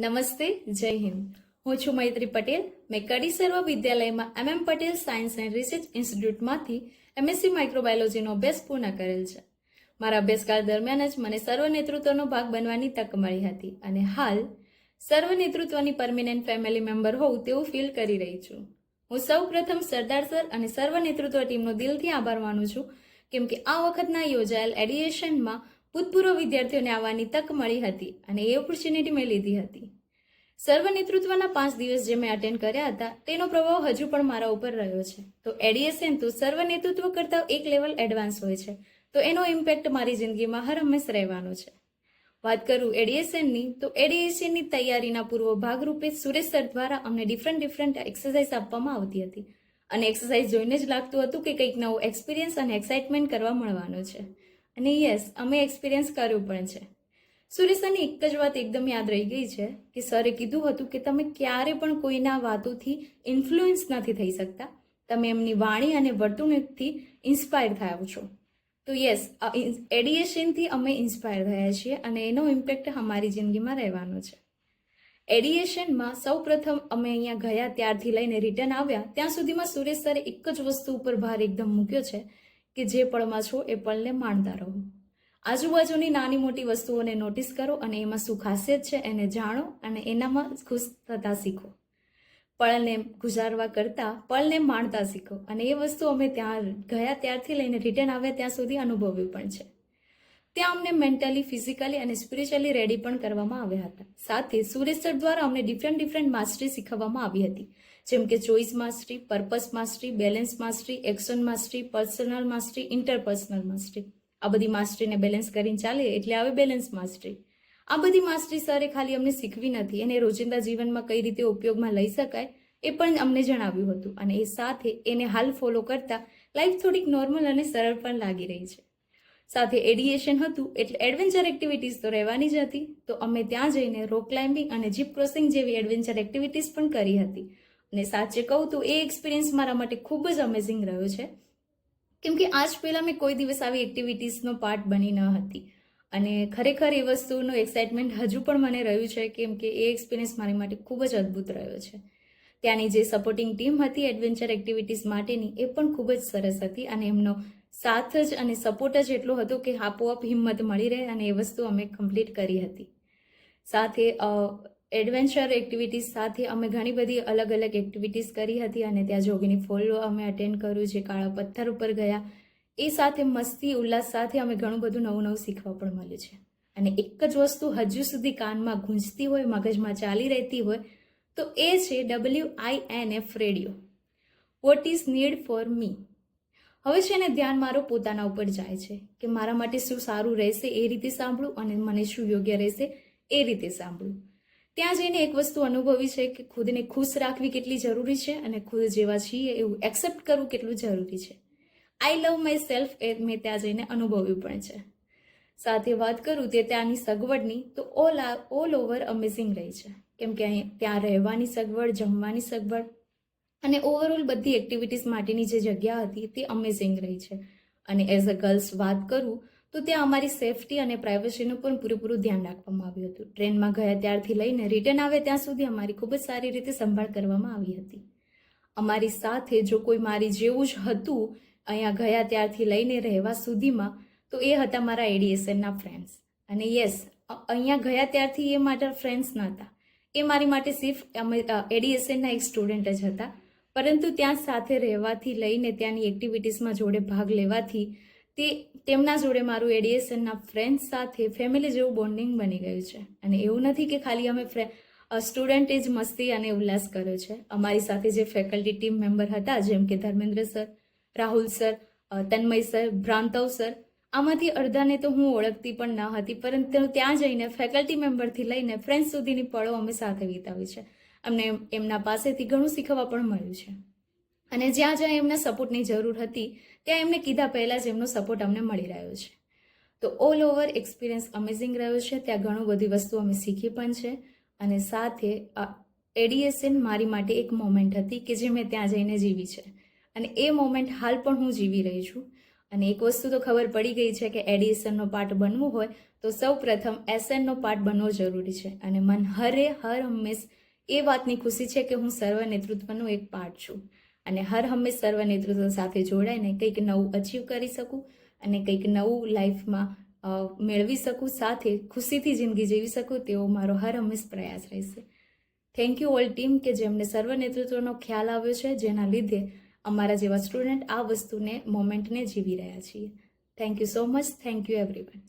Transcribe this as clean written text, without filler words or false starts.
નમસ્તે, જય હિન્દ. હું છું મૈત્રી પટેલ. મેં કડી સર્વ વિદ્યાલયમાં MM Patel science and research ઇન્સ્ટિટ્યૂટમાંથી MSc માઇક્રોબાયોલોજીનો અભ્યાસ પૂર્ણ કરેલ છે. મારા અભ્યાસકાળ દરમિયાન જ મને સર્વ નેતૃત્વનો ભાગ બનવાની તક મળી હતી અને હાલ સર્વ નેતૃત્વની પરમિનન્ટ ફેમિલી મેમ્બર હોઉં તેવું ફીલ કરી રહી છું. હું સૌ પ્રથમ સરદાર સર અને સર્વ નેતૃત્વ ટીમનો દિલથી આભાર માનું છું, કેમ કે આ વખતના યોજાયેલ એડિએશનમાં ભૂતપૂર્વ વિદ્યાર્થીઓને આવવાની તક મળી હતી અને એ ઓપોર્ચ્યુનિટી મેં લીધી હતી. સર્વ નેતૃત્વના 5 દિવસ જે મેં અટેન્ડ કર્યા હતા તેનો પ્રભાવ હજુ પણ મારા ઉપર રહ્યો છે. તો એડીએસએન તો સર્વ નેતૃત્વ કરતાં એક લેવલ એડવાન્સ હોય છે, તો એનો ઇમ્પેક્ટ મારી જિંદગીમાં હર હંમેશ રહેવાનો છે. વાત કરું એડીએસએનની, તો એડીએસએનની તૈયારીના પૂર્વ ભાગરૂપે સુરેશ સર દ્વારા અમને ડિફરન્ટ એક્સરસાઇઝ આપવામાં આવતી હતી અને એક્સરસાઇઝ જોઈને જ લાગતું હતું કે કંઈક નવો એક્સપિરિયન્સ અને એક્સાઇટમેન્ટ કરવા મળવાનો છે. અને યસ, અમે એક્સપિરિયન્સ કર્યું પણ છે. સુરેશ સરની એક જ વાત એકદમ યાદ રહી ગઈ છે કે સરે કીધું હતું કે તમે ક્યારે પણ કોઈના વાતોથી ઇન્ફ્લુઅન્સ નથી થઈ શકતા, તમે એમની વાણી અને વર્તણૂકથી ઇન્સ્પાયર થાઓ છો. તો યસ, એડિએશનથી અમે ઇન્સ્પાયર થયા છીએ અને એનો ઇમ્પેક્ટ અમારી જિંદગીમાં રહેવાનો છે. એડિએશનમાં સૌ પ્રથમ અમે અહીંયા ગયા ત્યારથી લઈને રિટર્ન આવ્યા ત્યાં સુધીમાં સુરેશ સરે એક જ વસ્તુ ઉપર ભાર એકદમ મૂક્યો છે કે જે પળમાં છો એ પળને માણતા રહો. આજુબાજુની નાની મોટી વસ્તુઓને નોટિસ કરો અને એમાં શું ખાસિયત છે એને જાણો અને એનામાં ખુશ થતા શીખો. પળને ગુજારવા કરતાં પળને માણતા શીખો અને એ વસ્તુ અમે ત્યાં ગયા ત્યારથી લઈને રિટર્ન આવ્યા ત્યાં સુધી અનુભવ્યું પણ છે. ત્યાં અમને મેન્ટલી, ફિઝિકલી અને સ્પિરિચ્યુઅલી રેડી પણ કરવામાં આવ્યા હતા. સાથે સુરેશ સર દ્વારા અમને ડિફરન્ટ માસ્ટરી શીખવવામાં આવી હતી, જેમ કે choice mastery, purpose mastery, balance mastery, action mastery, personal mastery, interpersonal mastery. આ બધી માસ્ટરીને બેલેન્સ કરીને ચાલે એટલે આવે બેલેન્સ માસ્ટરી. આ બધી માસ્ટરી સરે ખાલી અમને શીખવી નથી, એને રોજિંદા જીવનમાં કઈ રીતે ઉપયોગમાં લઈ શકાય એ પણ અમને જણાવ્યું હતું અને એ સાથે એને હાલ ફોલો કરતા લાઈફ થોડીક નોર્મલ અને સરળ પણ લાગી રહી છે. સાથે એડિએશન હતું એટલે એડવેન્ચર એક્ટિવિટીઝ તો રહેવાની જ હતી, તો અમે ત્યાં જઈને રોક ક્લાઇમ્બિંગ અને જીપ ક્રોસિંગ જેવી એડવેન્ચર એક્ટિવિટીઝ પણ કરી હતી અને સાચે કહું તો એ એક્સપિરિયન્સ મારા માટે ખૂબ જ અમેઝિંગ રહ્યો છે, કેમ કે આજ પહેલાં મેં કોઈ દિવસ આવી એક્ટિવિટીઝનો પાર્ટ બની ન હતી અને ખરેખર એ વસ્તુનું એક્સાઇટમેન્ટ હજુ પણ મને રહ્યું છે, કેમ કે એ એક્સપિરિયન્સ મારી માટે ખૂબ જ અદ્ભુત રહ્યો છે. ત્યાંની જે સપોર્ટિંગ ટીમ હતી એડવેન્ચર એક્ટિવિટીઝ માટેની એ પણ ખૂબ જ સરસ હતી અને એમનો સાથ જ અને સપોર્ટ જ એટલો હતો કે આપોઆપ હિંમત મળી રહે અને એ વસ્તુ અમે કમ્પ્લીટ કરી હતી. સાથે એડવેન્ચર એક્ટિવિટીઝ સાથે અમે ઘણી બધી અલગ અલગ એક્ટિવિટીઝ કરી હતી અને ત્યાં જોગીની ફોલ અમે અટેન્ડ કર્યું, જે કાળા પથ્થર ઉપર ગયા. એ સાથે મસ્તી ઉલ્લાસ સાથે અમે ઘણું બધું નવું શીખવા પણ મળ્યું છે. અને એક જ વસ્તુ હજુ સુધી કાનમાં ગૂંજતી હોય, મગજમાં ચાલી રહેતી હોય તો એ છે WINF radio, what is need for me. હવે છે ને ધ્યાન મારો પોતાના ઉપર જાય છે કે મારા માટે શું સારું રહેશે એ રીતે સાંભળું અને મને શું યોગ્ય રહેશે એ રીતે સાંભળું. ત્યાં જઈને એક વસ્તુ અનુભવી છે કે ખુદને ખુશ રાખવી કેટલી જરૂરી છે અને ખુદ જેવા છીએ એવું એક્સેપ્ટ કરવું કેટલું જરૂરી છે. આઈ લવ માય સેલ્ફ એ મેં ત્યાં જઈને અનુભવ્યું પણ છે. સાથે વાત કરું તે ત્યાંની સગવડની, તો ઓલ ઓવર અમેઝિંગ રહી છે, કેમ કે ત્યાં રહેવાની સગવડ, જમવાની સગવડ અને ઓવરઓલ બધી એક્ટિવિટીઝ માટેની જે જગ્યા હતી તે અમેઝિંગ રહી છે. અને એઝ અ ગર્લ્સ વાત કરું તો ત્યાં અમારી સેફટી અને પ્રાઇવસીનું પણ પૂરેપૂરું ધ્યાન રાખવામાં આવ્યું હતું. ટ્રેનમાં ગયા ત્યારથી લઈને રિટર્ન આવે ત્યાં સુધી અમારી ખૂબ જ સારી રીતે સંભાળ કરવામાં આવી હતી. અમારી સાથે જો કોઈ મારી જેવું જ હતું અહીંયા ગયા ત્યારથી લઈને રહેવા સુધીમાં, તો એ હતા મારા એડીએસએનના ફ્રેન્ડ્સ. અને યસ, અહીંયા ગયા ત્યારથી એ મારા ફ્રેન્ડ્સ નહોતા, એ મારી માટે સિર્ફ એડીએસએનના એક સ્ટુડન્ટ જ હતા. પરંતુ ત્યાં સાથે રહેવાથી લઈને ત્યાંની એક્ટિવિટીઝમાં જોડે ભાગ લેવાથી તેમના જોડે મારું એડીએસએનના ફ્રેન્ડ્સ સાથે ફેમિલી જેવું બોન્ડિંગ બની ગયું છે. અને એવું નથી કે ખાલી અમે સ્ટુડન્ટે જ મસ્તી અને ઉલ્લાસ કર્યો છે. અમારી સાથે જે ફેકલ્ટી ટીમ મેમ્બર હતા, જેમ કે ધર્મેન્દ્ર સર, રાહુલ સર, તન્મય સર, ભ્રાંતવ સર, આમાંથી અડધાને તો હું ઓળખતી પણ ન હતી, પરંતુ ત્યાં જઈને ફેકલ્ટી મેમ્બરથી લઈને ફ્રેન્ડ્સ સુધીની પળો અમે સાથે વિતાવી છે. અમને એમના પાસેથી ઘણું શીખવા પણ મળ્યું છે અને જ્યાં જ્યાં એમના સપોર્ટની જરૂર હતી ત્યાં એમને કીધા પહેલાં જ એમનો સપોર્ટ અમને મળી રહ્યો છે. તો ઓલ ઓવર એક્સપિરિયન્સ અમેઝિંગ રહ્યો છે. ત્યાં ઘણું બધી વસ્તુ અમે શીખી પણ છે અને સાથે એડીએસએન મારી માટે એક મોમેન્ટ હતી કે જે મેં ત્યાં જઈને જીવી છે અને એ મોમેન્ટ હાલ પણ હું જીવી રહી છું. અને એક વસ્તુ તો ખબર પડી ગઈ છે કે એડિશનનો પાર્ટ બનવું હોય તો સૌ પ્રથમ એસએનનો પાર્ટ બનવો જરૂરી છે. અને મન હર હંમેશ એ વાતની ખુશી છે કે હું સર્વ નેતૃત્વનો એક પાર્ટ છું અને હર હંમેશ સર્વ નેતૃત્વ સાથે જોડાઈને કંઈક નવું અચીવ કરી શકું અને કંઈક નવું લાઈફમાં મેળવી શકું, સાથે ખુશીથી જિંદગી જીવી શકું તેવો મારો હર હંમેશ પ્રયાસ રહેશે. થેન્ક યુ ઓલ ટીમ કે જેમને સર્વ નેતૃત્વનો ખ્યાલ આવ્યો છે, જેના લીધે અમારા જેવા સ્ટુડન્ટ આ વસ્તુને મોમેન્ટને જીવી રહ્યા છીએ. Thank you so much. Thank you everyone.